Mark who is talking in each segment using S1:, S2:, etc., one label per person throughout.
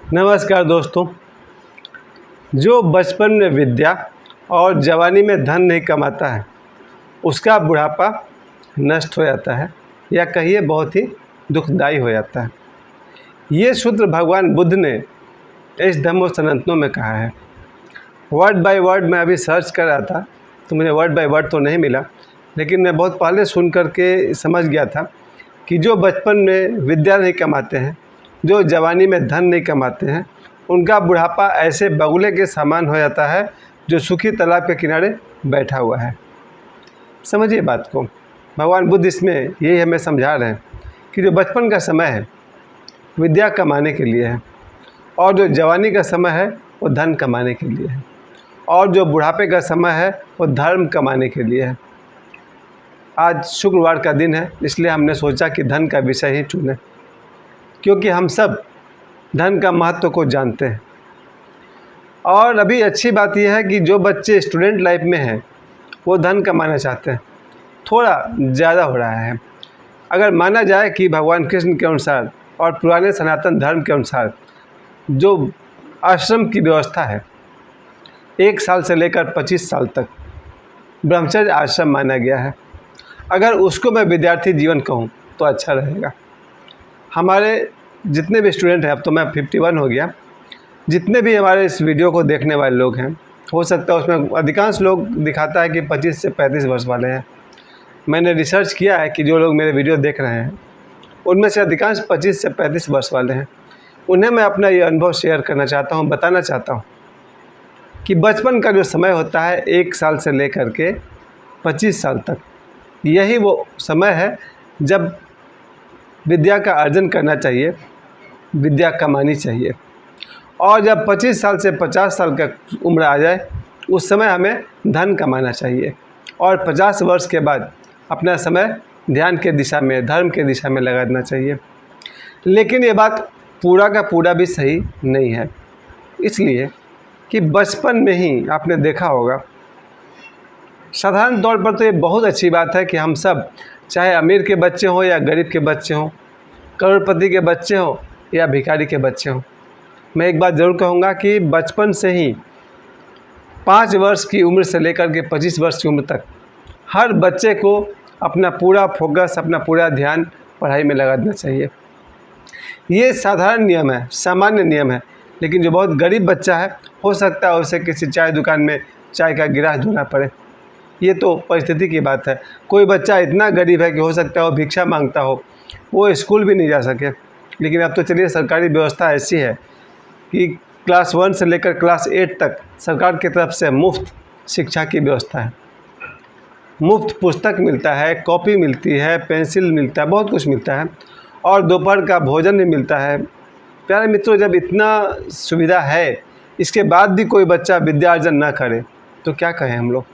S1: नमस्कार दोस्तों। जो बचपन में विद्या और जवानी में धन नहीं कमाता है उसका बुढ़ापा नष्ट हो जाता है या कहिए बहुत ही दुखदाई हो जाता है। ये सूत्र भगवान बुद्ध ने इस धम्मो सनातनों में कहा है। वर्ड बाय वर्ड मैं अभी सर्च कर रहा था तो मुझे वर्ड बाय वर्ड तो नहीं मिला, लेकिन मैं बहुत पहले सुन करके समझ गया था कि जो बचपन में विद्या नहीं कमाते हैं, जो जवानी में धन नहीं कमाते हैं, उनका बुढ़ापा ऐसे बगुले के समान हो जाता है जो सूखी तालाब के किनारे बैठा हुआ है। समझिए बात को। भगवान बुद्ध इसमें यही हमें समझा रहे हैं कि जो बचपन का समय है विद्या कमाने के लिए है, और जो जवानी का समय है वो धन कमाने के लिए है, और जो बुढ़ापे का समय है वो धर्म कमाने के लिए है। आज शुक्रवार का दिन है, इसलिए हमने सोचा कि धन का विषय ही चुनें, क्योंकि हम सब धन का महत्व को जानते हैं। और अभी अच्छी बात यह है कि जो बच्चे स्टूडेंट लाइफ में हैं वो धन कमाना चाहते हैं, थोड़ा ज़्यादा हो रहा है। अगर माना जाए कि भगवान कृष्ण के अनुसार और पुराने सनातन धर्म के अनुसार जो आश्रम की व्यवस्था है 1 साल से लेकर 25 साल तक ब्रह्मचर्य आश्रम माना गया है। अगर उसको मैं विद्यार्थी जीवन कहूँ तो अच्छा रहेगा। हमारे जितने भी स्टूडेंट हैं, अब तो मैं 51 हो गया, जितने भी हमारे इस वीडियो को देखने वाले लोग हैं, हो सकता है उसमें अधिकांश लोग दिखाता है कि 25 से 35 वर्ष वाले हैं। मैंने रिसर्च किया है कि जो लोग मेरे वीडियो देख रहे हैं उनमें से अधिकांश 25 से 35 वर्ष वाले हैं। उन्हें मैं अपना ये अनुभव शेयर करना चाहता हूँ, बताना चाहता हूँ कि बचपन का जो समय होता है 1 साल से लेकर के 25 साल तक, यही वो समय है जब विद्या का अर्जन करना चाहिए, विद्या कमानी चाहिए। और जब 25 साल से 50 साल का उम्र आ जाए उस समय हमें धन कमाना चाहिए, और 50 वर्ष के बाद अपना समय ध्यान के दिशा में, धर्म के दिशा में लगा देना चाहिए। लेकिन ये बात पूरा का पूरा भी सही नहीं है, इसलिए कि बचपन में ही आपने देखा होगा, साधारण तौर पर तो ये बहुत अच्छी बात है कि हम सब, चाहे अमीर के बच्चे हों या गरीब के बच्चे हों, करोड़पति के बच्चे हों या भिखारी के बच्चे हों, मैं एक बात ज़रूर कहूँगा कि बचपन से ही 5 वर्ष की उम्र से लेकर के 25 वर्ष की उम्र तक हर बच्चे को अपना पूरा फोकस, अपना पूरा ध्यान पढ़ाई में लगा देना चाहिए। ये साधारण नियम है, सामान्य नियम है। लेकिन जो बहुत गरीब बच्चा है, हो सकता है उसे किसी चाय दुकान में चाय का गिलास धोना पड़े, ये तो परिस्थिति की बात है। कोई बच्चा इतना गरीब है कि हो सकता है वो भिक्षा मांगता हो, वो स्कूल भी नहीं जा सके। लेकिन अब तो चलिए सरकारी व्यवस्था ऐसी है कि क्लास 1 से लेकर क्लास 8 तक सरकार की तरफ से मुफ्त शिक्षा की व्यवस्था है। मुफ्त पुस्तक मिलता है, कॉपी मिलती है, पेंसिल मिलता है, बहुत कुछ मिलता है, और दोपहर का भोजन भी मिलता है। प्यारे मित्रों, जब इतना सुविधा है, इसके बाद भी कोई बच्चा विद्या अर्जन ना करे तो क्या कहें हम लोग।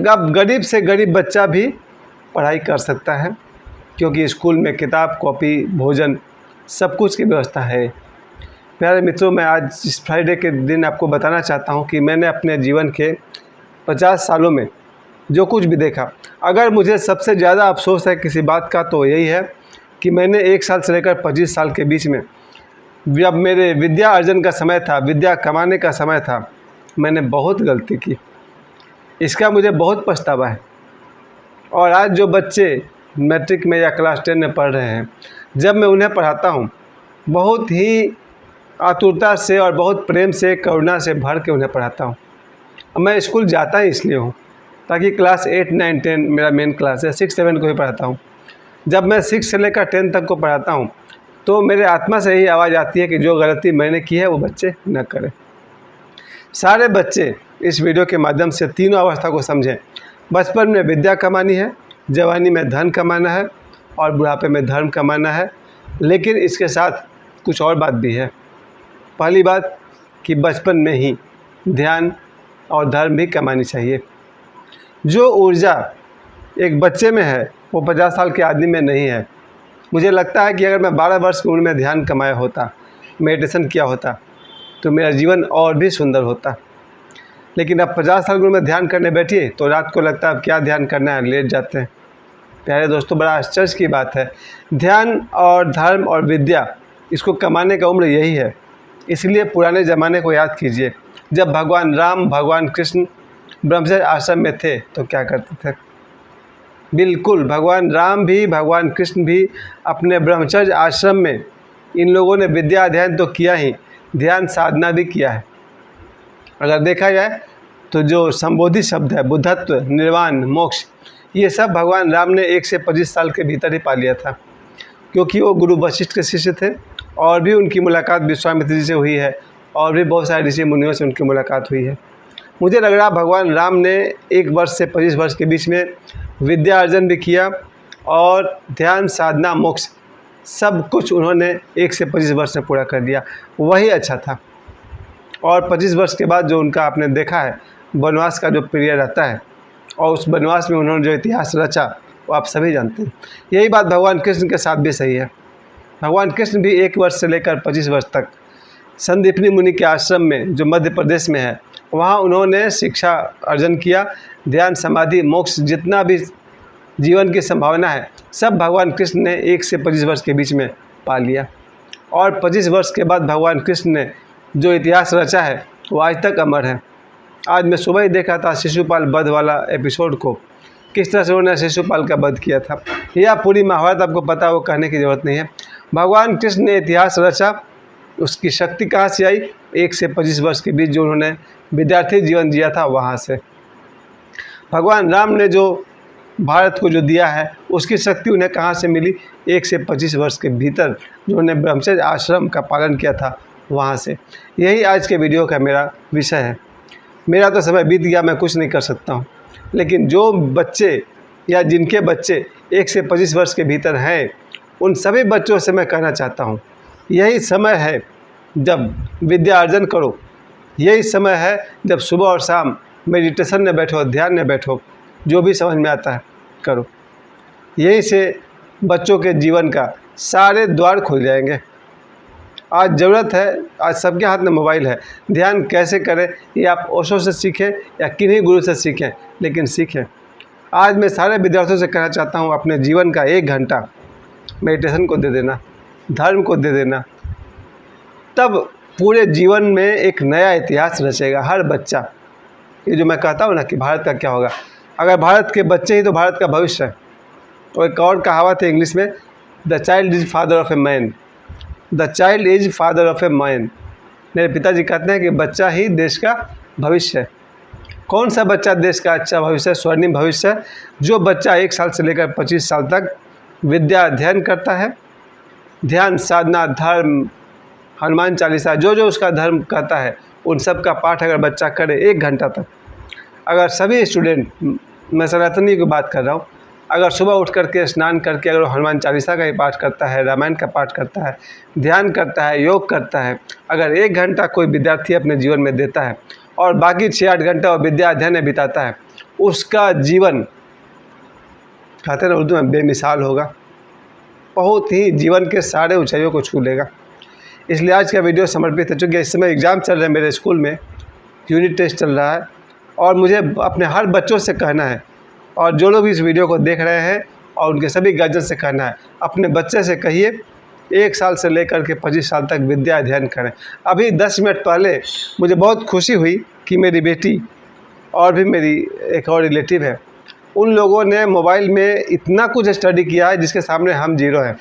S1: अब गरीब से गरीब बच्चा भी पढ़ाई कर सकता है, क्योंकि स्कूल में किताब, कॉपी, भोजन सब कुछ की व्यवस्था है। प्यारे मित्रों, मैं आज इस फ्राइडे के दिन आपको बताना चाहता हूँ कि मैंने अपने जीवन के 50 सालों में जो कुछ भी देखा, अगर मुझे सबसे ज़्यादा अफसोस है किसी बात का तो यही है कि मैंने 1 साल से लेकर 25 साल के बीच में, जब मेरे विद्या अर्जन का समय था, विद्या कमाने का समय था, मैंने बहुत गलती की। इसका मुझे बहुत पछतावा है। और आज जो बच्चे मैट्रिक में या क्लास 10 में पढ़ रहे हैं, जब मैं उन्हें पढ़ाता हूँ, बहुत ही आतुरता से और बहुत प्रेम से, करुणा से भर के उन्हें पढ़ाता हूँ। मैं स्कूल जाता ही इसलिए हूँ ताकि क्लास 8, 9, 10 मेरा मेन क्लास है, 6, 7 को ही पढ़ाता हूँ। जब मैं 6 से लेकर 10 तक को पढ़ाता हूँ तो मेरे आत्मा से यही आवाज़ आती है कि जो गलती मैंने की है वो बच्चे न करें। सारे बच्चे इस वीडियो के माध्यम से तीनों अवस्था को समझें। बचपन में विद्या कमानी है, जवानी में धन कमाना है, और बुढ़ापे में धर्म कमाना है। लेकिन इसके साथ कुछ और बात भी है। पहली बात कि बचपन में ही ध्यान और धर्म भी कमानी चाहिए। जो ऊर्जा एक बच्चे में है वो 50 साल के आदमी में नहीं है। मुझे लगता है कि अगर मैं 12 वर्ष की उम्र में ध्यान कमाया होता, मेडिटेशन किया होता, तो मेरा जीवन और भी सुंदर होता। लेकिन अब 50 साल की उम्र में ध्यान करने बैठिए तो रात को लगता है अब क्या ध्यान करना है, लेट जाते हैं। प्यारे दोस्तों, बड़ा आश्चर्य की बात है। ध्यान और धर्म और विद्या, इसको कमाने का उम्र यही है। इसलिए पुराने ज़माने को याद कीजिए, जब भगवान राम भगवान कृष्ण ब्रह्मचर्य आश्रम में थे तो क्या करते थे। बिल्कुल, भगवान राम भी भगवान कृष्ण भी अपने ब्रह्मचर्य आश्रम में इन लोगों ने विद्या अध्ययन तो किया ही, ध्यान साधना भी किया है। अगर देखा जाए तो जो संबोधि शब्द है, बुद्धत्व, निर्वाण, मोक्ष, ये सब भगवान राम ने 1 से 25 साल के भीतर ही पा लिया था, क्योंकि वो गुरु वशिष्ठ के शिष्य थे और भी उनकी मुलाकात विश्वामित्र जी से हुई है और भी बहुत सारे ऋषि मुनियों से उनकी मुलाकात हुई है। मुझे लग रहा भगवान राम ने 1 वर्ष से 25 वर्ष के बीच में विद्या अर्जन भी किया और ध्यान साधना मोक्ष सब कुछ उन्होंने 1 से 25 वर्ष में पूरा कर दिया, वही अच्छा था। और 25 वर्ष के बाद जो उनका आपने देखा है वनवास का जो पीरियड रहता है और उस वनवास में उन्होंने जो इतिहास रचा वो आप सभी जानते हैं। यही बात भगवान कृष्ण के साथ भी सही है। भगवान कृष्ण भी 1 वर्ष से लेकर 25 वर्ष तक संदीपनी मुनि के आश्रम में जो मध्य प्रदेश में है वहाँ उन्होंने शिक्षा अर्जन किया। ध्यान समाधि मोक्ष जितना भी जीवन की संभावना है सब भगवान कृष्ण ने 1 से 25 वर्ष के बीच में पा लिया। और 25 वर्ष के बाद भगवान कृष्ण ने जो इतिहास रचा है वो आज तक अमर है। आज मैं सुबह ही देखा था शिशुपाल वध वाला एपिसोड को, किस तरह से उन्होंने शिशुपाल का वध किया था। यह पूरी महाभारत आपको पता है, वो कहने की ज़रूरत नहीं है। भगवान कृष्ण ने इतिहास रचा, उसकी शक्ति कहाँ से आई? 1 से 25 वर्ष के बीच जो उन्होंने विद्यार्थी जीवन जिया था वहाँ से। भगवान राम ने जो भारत को जो दिया है उसकी शक्ति उन्हें कहाँ से मिली? 1 से 25 वर्ष के भीतर जो उन्होंने ब्रह्मचर्य आश्रम का पालन किया था वहाँ से। यही आज के वीडियो का मेरा विषय है। मेरा तो समय बीत गया, मैं कुछ नहीं कर सकता हूँ, लेकिन जो बच्चे या जिनके बच्चे 1 से 25 वर्ष के भीतर हैं उन सभी बच्चों से मैं कहना चाहता हूँ यही समय है जब विद्या अर्जन करो। यही समय है जब सुबह और शाम मेडिटेशन में बैठो, ध्यान में बैठो, जो भी समझ में आता है करो। यही से बच्चों के जीवन का सारे द्वार खुल जाएंगे। आज ज़रूरत है, आज सबके हाथ में मोबाइल है। ध्यान कैसे करें ये आप ओशो से सीखें या किन्हीं गुरु से सीखें, लेकिन सीखें। आज मैं सारे विद्यार्थियों से कहना चाहता हूँ अपने जीवन का 1 घंटा मेडिटेशन को दे देना, धर्म को दे देना, तब पूरे जीवन में एक नया इतिहास रचेगा हर बच्चा। ये जो मैं कहता हूँ ना कि भारत का क्या होगा, अगर भारत के बच्चे ही तो भारत का भविष्य है। और एक और कहावत है इंग्लिश में, the child is father of a man, the child is father of a man. मेरे पिताजी कहते हैं कि बच्चा ही देश का भविष्य है। कौन सा बच्चा देश का अच्छा भविष्य, स्वर्णिम भविष्य है? जो बच्चा 1 साल से लेकर 25 साल तक विद्या अध्ययन करता है, ध्यान साधना धर्म हनुमान चालीसा जो जो उसका धर्म कहता है उन सब का पाठ अगर बच्चा करे 1 घंटा तक। अगर सभी स्टूडेंट, मैं सनातनी की बात कर रहा हूँ, अगर सुबह उठ करके स्नान करके अगर हनुमान चालीसा का ही पाठ करता है, रामायण का पाठ करता है, ध्यान करता है, योग करता है, अगर 1 घंटा कोई विद्यार्थी अपने जीवन में देता है और बाकी 6-8 घंटा वो विद्या अध्ययन में बिताता है, उसका जीवन कहते हैं ना उर्दू में बेमिसाल होगा, बहुत ही जीवन के सारे ऊंचाइयों को छू लेगा। इसलिए आज का वीडियो समर्पित है। चूँकि इस समय एग्ज़ाम चल रहे हैं मेरे स्कूल में, यूनिट टेस्ट चल रहा है और मुझे अपने हर बच्चों से कहना है और जो लोग इस वीडियो को देख रहे हैं और उनके सभी गार्जियन से कहना है, अपने बच्चे से कहिए 1 साल से लेकर के 25 साल तक विद्या अध्ययन करें। अभी 10 मिनट पहले मुझे बहुत खुशी हुई कि मेरी बेटी और भी मेरी एक और रिलेटिव है, उन लोगों ने मोबाइल में इतना कुछ स्टडी किया है जिसके सामने हम जीरो हैं।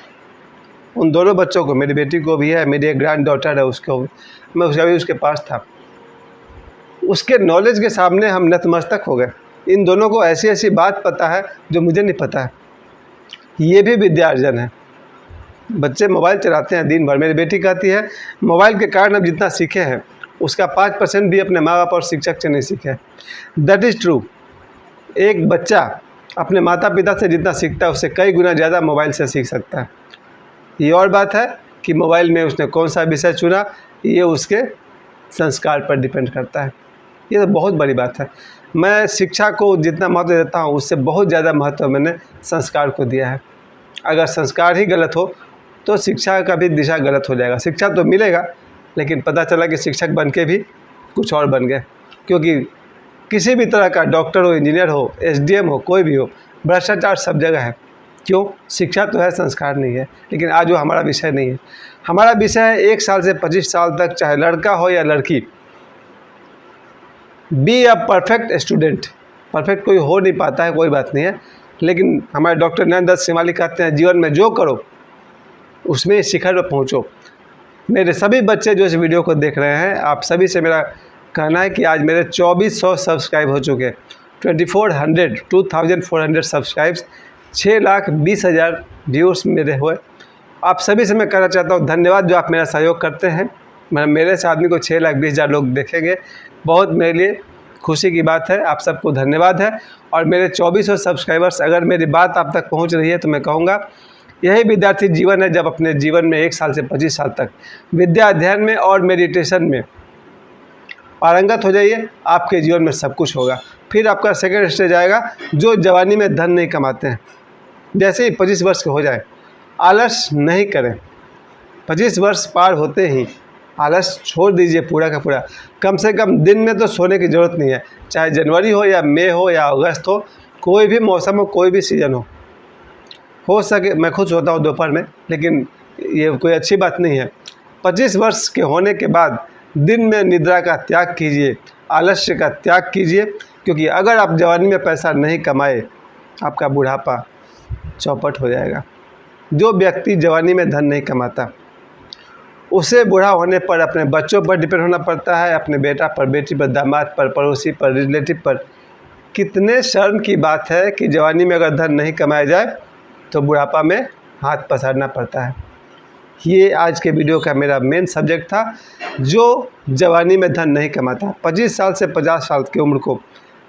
S1: उन दोनों बच्चों को, मेरी बेटी को भी है, मेरी एक ग्रैंड डॉटर है, उसको मैं अभी उसके पास था, उसके नॉलेज के सामने हम नतमस्तक हो गए। इन दोनों को ऐसी ऐसी बात पता है जो मुझे नहीं पता है। ये भी विद्या अर्जन है। बच्चे मोबाइल चलाते हैं दिन भर। मेरी बेटी कहती है मोबाइल के कारण हम जितना सीखे हैं उसका 5% भी अपने माँ बाप और शिक्षक से नहीं सीखे। That is true. एक बच्चा अपने माता पिता से जितना सीखता है उससे कई गुना ज़्यादा मोबाइल से सीख सकता है। ये और बात है कि मोबाइल में उसने कौन सा विषय चुना, ये उसके संस्कार पर डिपेंड करता है। ये तो बहुत बड़ी बात है। मैं शिक्षा को जितना महत्व देता हूँ उससे बहुत ज़्यादा महत्व मैंने संस्कार को दिया है। अगर संस्कार ही गलत हो तो शिक्षा का भी दिशा गलत हो जाएगा। शिक्षा तो मिलेगा लेकिन पता चला कि शिक्षक बन के भी कुछ और बन गए। क्योंकि किसी भी तरह का डॉक्टर हो, इंजीनियर हो, SDM हो, कोई भी हो, भ्रष्टाचार सब जगह है। क्यों? शिक्षा तो है, संस्कार नहीं है। लेकिन आज वो हमारा विषय नहीं है। हमारा विषय है 1 साल से 25 साल तक, चाहे लड़का हो या लड़की, be a perfect student. Perfect कोई हो नहीं पाता है, कोई बात नहीं है, लेकिन हमारे डॉक्टर नरेंद्र दत्त श्रीमाली कहते हैं जीवन में जो करो उसमें शिखर पर पहुँचो। मेरे सभी बच्चे जो इस वीडियो को देख रहे हैं, आप सभी से मेरा कहना है कि आज मेरे 2400 सब्सक्राइब हो चुके हैं। 2400 सब्सक्राइब्स, 6,20,000 व्यूज़ मेरे हुए। आप सभी से मैं कहना चाहता हूँ धन्यवाद जो आप मेरा सहयोग करते हैं। मेरे से आदमी को 6,20,000 लोग देखेंगे, बहुत मेरे लिए खुशी की बात है। आप सबको धन्यवाद है। और मेरे 2400 सब्सक्राइबर्स, अगर मेरी बात आप तक पहुँच रही है तो मैं कहूँगा यही विद्यार्थी जीवन है, जब अपने जीवन में 1 साल से 25 साल तक विद्या अध्ययन में और मेडिटेशन में पारंगत हो जाइए, आपके जीवन में सब कुछ होगा। फिर आपका सेकंड स्टेज आएगा, जो जवानी में धन नहीं कमाते हैं, जैसे ही 25 वर्ष के हो जाए, आलस नहीं करें। 25 वर्ष पार होते ही आलस छोड़ दीजिए पूरा का पूरा। कम से कम दिन में तो सोने की ज़रूरत नहीं है, चाहे जनवरी हो या मई हो या अगस्त हो, कोई भी मौसम हो, कोई भी सीज़न हो सके मैं खुद सोता हूँ दोपहर में, लेकिन ये कोई अच्छी बात नहीं है। 25 वर्ष के होने के बाद दिन में निद्रा का त्याग कीजिए, आलस्य का त्याग कीजिए, क्योंकि अगर आप जवानी में पैसा नहीं कमाए, आपका बुढ़ापा चौपट हो जाएगा। जो व्यक्ति जवानी में धन नहीं कमाता, उसे बूढ़ा होने पर अपने बच्चों पर डिपेंड होना पड़ता है, अपने बेटा पर, बेटी पर, दामाद पर, पड़ोसी पर, रिलेटिव पर। कितने शर्म की बात है कि जवानी में अगर धन नहीं कमाया जाए तो बुढ़ापा में हाथ पसारना पड़ता है। ये आज के वीडियो का मेरा मेन सब्जेक्ट था, जो जवानी में धन नहीं कमाता। 25 साल से 50 साल की उम्र को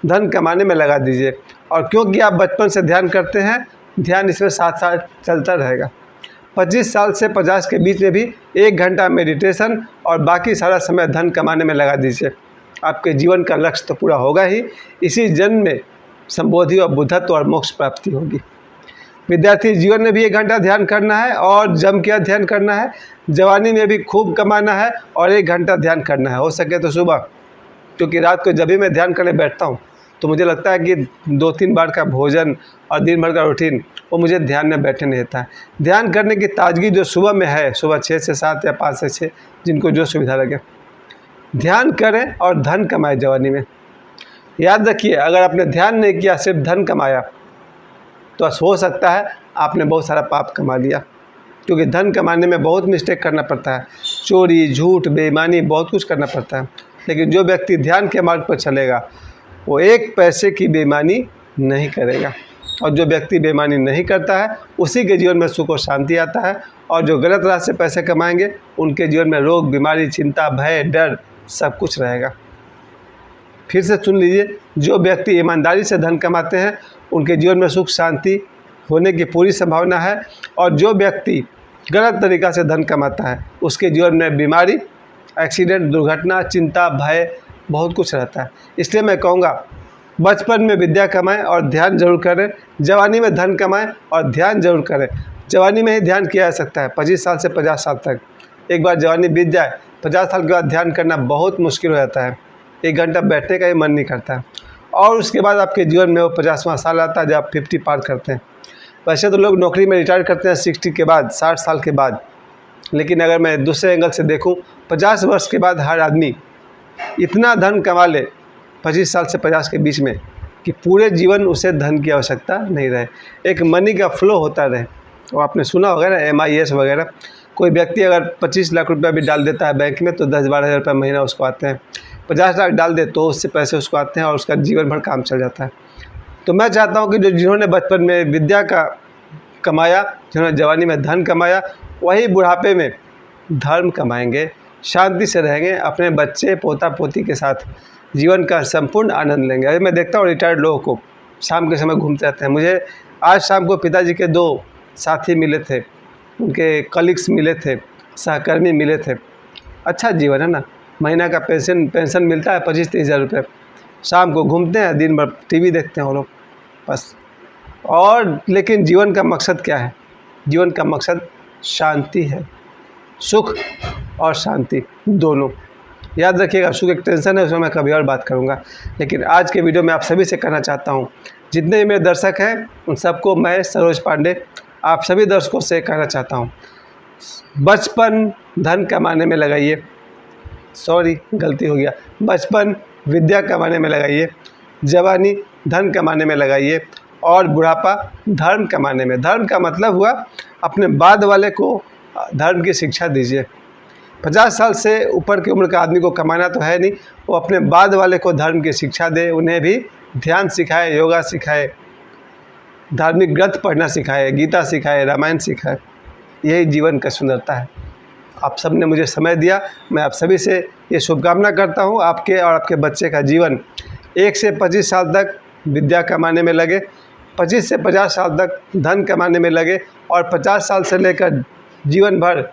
S1: धन कमाने में लगा दीजिए। और क्योंकि आप बचपन से ध्यान करते हैं, ध्यान इसमें साथ साथ चलता रहेगा। 25 साल से 50 के बीच में भी 1 घंटा मेडिटेशन और बाकी सारा समय धन कमाने में लगा दीजिए। आपके जीवन का लक्ष्य तो पूरा होगा ही, इसी जन्म में संबोधि और बुद्धत्व और मोक्ष प्राप्ति होगी। विद्यार्थी जीवन में भी 1 घंटा ध्यान करना है और जम के ध्यान करना है। जवानी में भी खूब कमाना है और 1 घंटा ध्यान करना है, हो सके तो सुबह, क्योंकि रात को जब भी मैं ध्यान करने बैठता हूँ तो मुझे लगता है कि 2-3 बार का भोजन और दिन भर का रूटीन वो मुझे ध्यान में बैठने नहीं देता है। ध्यान करने की ताजगी जो सुबह में है, सुबह 6 से 7 या 5 से 6, जिनको जो सुविधा लगे, ध्यान करें और धन कमाएं जवानी में। याद रखिए, अगर आपने ध्यान नहीं किया, सिर्फ धन कमाया, तो हो सकता है आपने बहुत सारा पाप कमा लिया, क्योंकि धन कमाने में बहुत मिस्टेक करना पड़ता है। चोरी, झूठ, बेईमानी, बहुत कुछ करना पड़ता है। लेकिन जो व्यक्ति ध्यान के मार्ग पर चलेगा, वो 1 पैसे की बेईमानी नहीं करेगा। और जो व्यक्ति बेईमानी नहीं करता है, उसी के जीवन में सुख और शांति आता है। और जो गलत रास्ते से पैसे कमाएंगे, उनके जीवन में रोग, बीमारी, चिंता, भय, डर सब कुछ रहेगा। फिर से सुन लीजिए, जो व्यक्ति ईमानदारी से धन कमाते हैं, उनके जीवन में सुख शांति होने की पूरी संभावना है। और जो व्यक्ति गलत तरीक़ा से धन कमाता है, उसके जीवन में बीमारी, एक्सीडेंट, दुर्घटना, चिंता, भय बहुत कुछ रहता है। इसलिए मैं कहूँगा, बचपन में विद्या कमाएं और ध्यान जरूर करें, जवानी में धन कमाएं और ध्यान जरूर करें। जवानी में ही ध्यान किया जा सकता है, 25 साल से 50 साल तक। एक बार जवानी बीत जाए, 50 साल के बाद ध्यान करना बहुत मुश्किल हो जाता है। 1 घंटा बैठने का ही मन नहीं करता है। और उसके बाद आपके जीवन में वो 50वां साल आता है जब आप 50 पार करते हैं। वैसे तो लोग नौकरी में रिटायर करते हैं 60 के बाद, 60 साल के बाद, लेकिन अगर मैं दूसरे एंगल से देखूं, 50 वर्ष के बाद हर आदमी इतना धन कमा ले 25 साल से 50 के बीच में कि पूरे जीवन उसे धन की आवश्यकता नहीं रहे, एक मनी का फ्लो होता रहे। वो आपने सुना होगा ना, MIS वगैरह। कोई व्यक्ति अगर 25 लाख रुपया भी डाल देता है बैंक में, तो 10-12 हज़ार रुपये महीना उसको आते हैं। 50 लाख डाल दे तो उससे पैसे उसको आते हैं और उसका जीवन भर काम चल जाता है। तो मैं चाहता हूँ कि जिन्होंने बचपन में विद्या का कमाया, जिन्होंने जवानी में धन कमाया, वही बुढ़ापे में धर्म कमाएंगे, शांति से रहेंगे, अपने बच्चे पोता पोती के साथ जीवन का संपूर्ण आनंद लेंगे। अभी मैं देखता हूँ रिटायर्ड लोगों को शाम के समय घूमते रहते हैं। मुझे आज शाम को पिताजी के 2 साथी मिले थे, उनके कलीग्स मिले थे, सहकर्मी मिले थे। अच्छा जीवन है ना, महीना का पेंशन मिलता है 25-30 हज़ार रुपये। शाम को घूमते हैं, दिन भर टीवी देखते हैं वो लोग बस। और लेकिन जीवन का मकसद क्या है? जीवन का मकसद शांति है, सुख और शांति दोनों। याद रखिएगा, सुख एक टेंशन है, उसमें मैं कभी और बात करूँगा। लेकिन आज के वीडियो में आप सभी से कहना चाहता हूँ, जितने भी मेरे दर्शक हैं उन सबको मैं सरोज पांडे आप सभी दर्शकों से कहना चाहता हूँ, बचपन धन कमाने में लगाइए, सॉरी गलती हो गया, बचपन विद्या कमाने में लगाइए, जवानी धन कमाने में लगाइए और बुढ़ापा धर्म कमाने में। धर्म का मतलब हुआ अपने बाद वाले को धर्म की शिक्षा दीजिए। 50 साल से ऊपर की उम्र का आदमी को कमाना तो है नहीं, वो अपने बाद वाले को धर्म की शिक्षा दे, उन्हें भी ध्यान सिखाए, योगा सिखाए, धार्मिक ग्रंथ पढ़ना सिखाए, गीता सिखाए, रामायण सिखाए। यही जीवन का सुंदरता है। आप सब ने मुझे समय दिया, मैं आप सभी से ये शुभकामना करता हूँ, आपके और आपके बच्चे का जीवन 1 से 25 साल तक विद्या कमाने में लगे, 25 से 50 साल तक धन कमाने में लगे और 50 साल से लेकर जीवन भर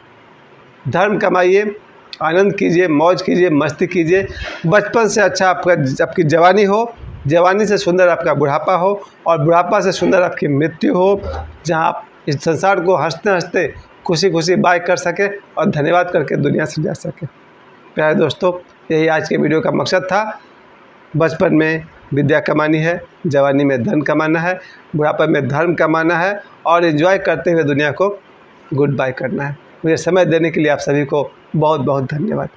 S1: धर्म कमाइए, आनंद कीजिए, मौज कीजिए, मस्ती कीजिए। बचपन से अच्छा आपकी जवानी हो, जवानी से सुंदर आपका बुढ़ापा हो और बुढ़ापा से सुंदर आपकी मृत्यु हो, जहाँ आप इस संसार को हंसते हंसते खुशी खुशी बाय कर सके और धन्यवाद करके दुनिया से जा सके। प्यारे दोस्तों, यही आज के वीडियो का मकसद था। बचपन में विद्या कमानी है, जवानी में धन कमाना है, बुढ़ापे में धर्म कमाना है और एंजॉय करते हुए दुनिया को गुड बाय करना है। मुझे समय देने के लिए आप सभी को बहुत बहुत धन्यवाद।